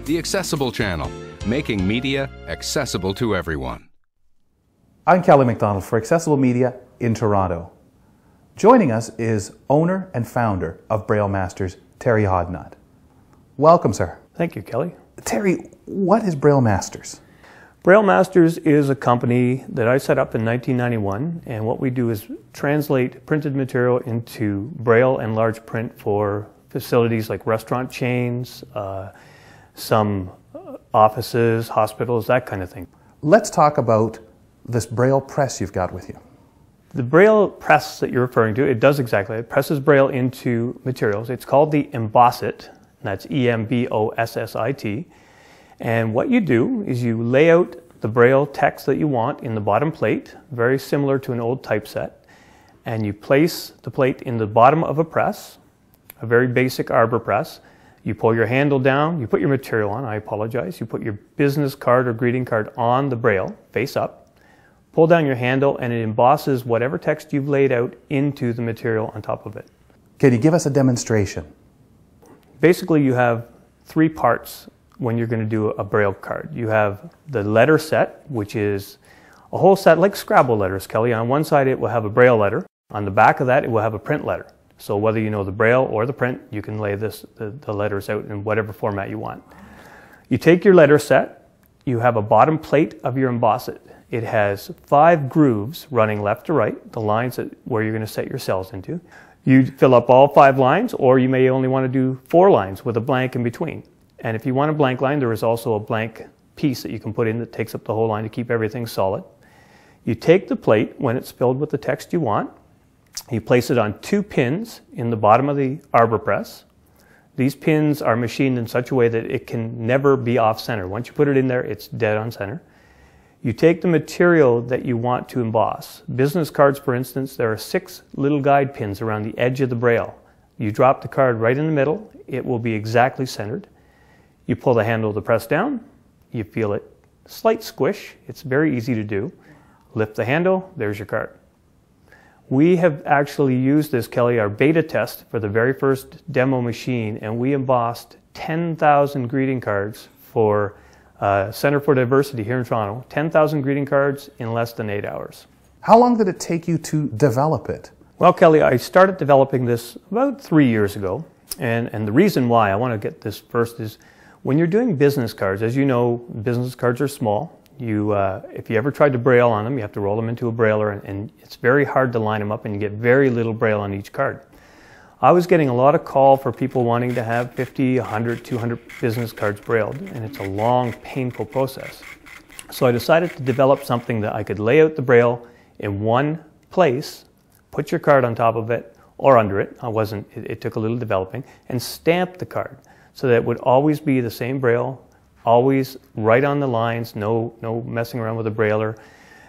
The Accessible Channel, making media accessible to everyone. I'm Kelly McDonald for Accessible Media in Toronto. Joining us is owner and founder of BrailleMasters, Terry Hoddinott. Welcome, sir. Thank you, Kelly. Terry, what is BrailleMasters? BrailleMasters is a company that I set up in 1991, and what we do is translate printed material into Braille and large print for facilities like restaurant chains, some offices, hospitals, that kind of thing. Let's talk about this Braille press you've got with you. The Braille press that you're referring to, it does exactly, it presses Braille into materials. It's called the Embossit, that's E-M-B-O-S-S-I-T. And what you do is you lay out the Braille text that you want in the bottom plate, very similar to an old typeset, and you place the plate in the bottom of a press, a very basic arbor press. You pull your handle down, you put your material on, I apologize, you put your business card or greeting card on the Braille, face up, pull down your handle, and it embosses whatever text you've laid out into the material on top of it. Can you give us a demonstration? Basically, you have three parts when you're going to do a Braille card. You have the letter set, which is a whole set like Scrabble letters, Kelly. On one side it will have a Braille letter. On the back of that it will have a print letter. So whether you know the Braille or the print, you can lay the letters out in whatever format you want. You take your letter set, you have a bottom plate of your Embossit. It has 5 grooves running left to right, the lines where you're going to set your cells into. You fill up all 5 lines, or you may only want to do 4 lines with a blank in between. And if you want a blank line, there is also a blank piece that you can put in that takes up the whole line to keep everything solid. You take the plate when it's filled with the text you want. You place it on 2 pins in the bottom of the arbor press. These pins are machined in such a way that it can never be off center. Once you put it in there, it's dead on center. You take the material that you want to emboss. Business cards, for instance, there are 6 little guide pins around the edge of the Braille. You drop the card right in the middle, it will be exactly centered. You pull the handle of the press down, you feel it slight squish, it's very easy to do. Lift the handle, there's your card. We have actually used this, Kelly, our beta test for the very first demo machine, and we embossed 10,000 greeting cards for Center for Diversity here in Toronto, 10,000 greeting cards in less than 8 hours. How long did it take you to develop it? Well, Kelly, I started developing this about 3 years ago, and the reason why I want to get this first is when you're doing business cards, as you know, business cards are small. If you ever tried to Braille on them, you have to roll them into a Brailler, and it's very hard to line them up, and you get very little Braille on each card. I was getting a lot of call for people wanting to have 50, 100, 200 business cards Brailled, and it's a long, painful process. So I decided to develop something that I could lay out the Braille in one place, put your card on top of it or under it, it took a little developing, and stamp the card so that it would always be the same Braille, always right on the lines, no messing around with a Brailler,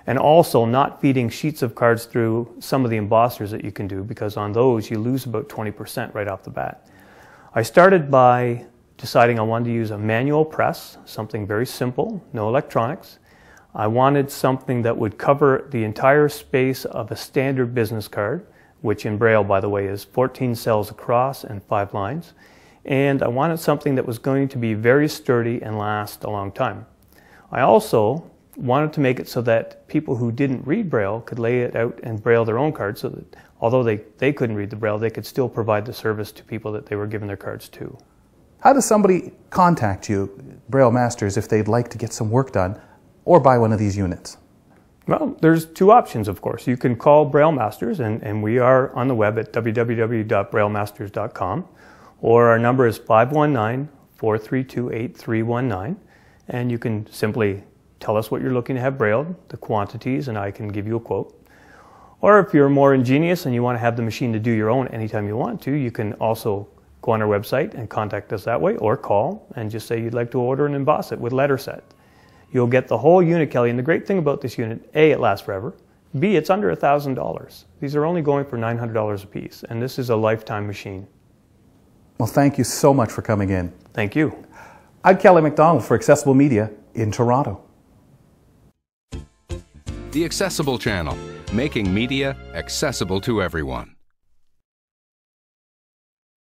and also not feeding sheets of cards through some of the embossers that you can do, because on those you lose about 20% right off the bat. I started by deciding I wanted to use a manual press, something very simple, no electronics. I wanted something that would cover the entire space of a standard business card, which in Braille, by the way, is 14 cells across and 5 lines. And I wanted something that was going to be very sturdy and last a long time. I also wanted to make it so that people who didn't read Braille could lay it out and Braille their own cards, so that although they couldn't read the Braille, they could still provide the service to people that they were giving their cards to. How does somebody contact you, BrailleMasters, if they'd like to get some work done or buy one of these units? Well, there's 2 options, of course. You can call BrailleMasters, and we are on the web at www.brailemasters.com. Or our number is 519-432-8319, and you can simply tell us what you're looking to have Brailled, the quantities, and I can give you a quote. Or if you're more ingenious and you want to have the machine to do your own anytime you want to, you can also go on our website and contact us that way, or call and just say you'd like to order an Embossit with letter set. You'll get the whole unit, Kelly, and the great thing about this unit, A, it lasts forever, B, it's under $1,000. These are only going for $900 a piece, and this is a lifetime machine. Well, thank you so much for coming in. Thank you. I'm Kelly McDonald for Accessible Media in Toronto. The Accessible Channel, making media accessible to everyone.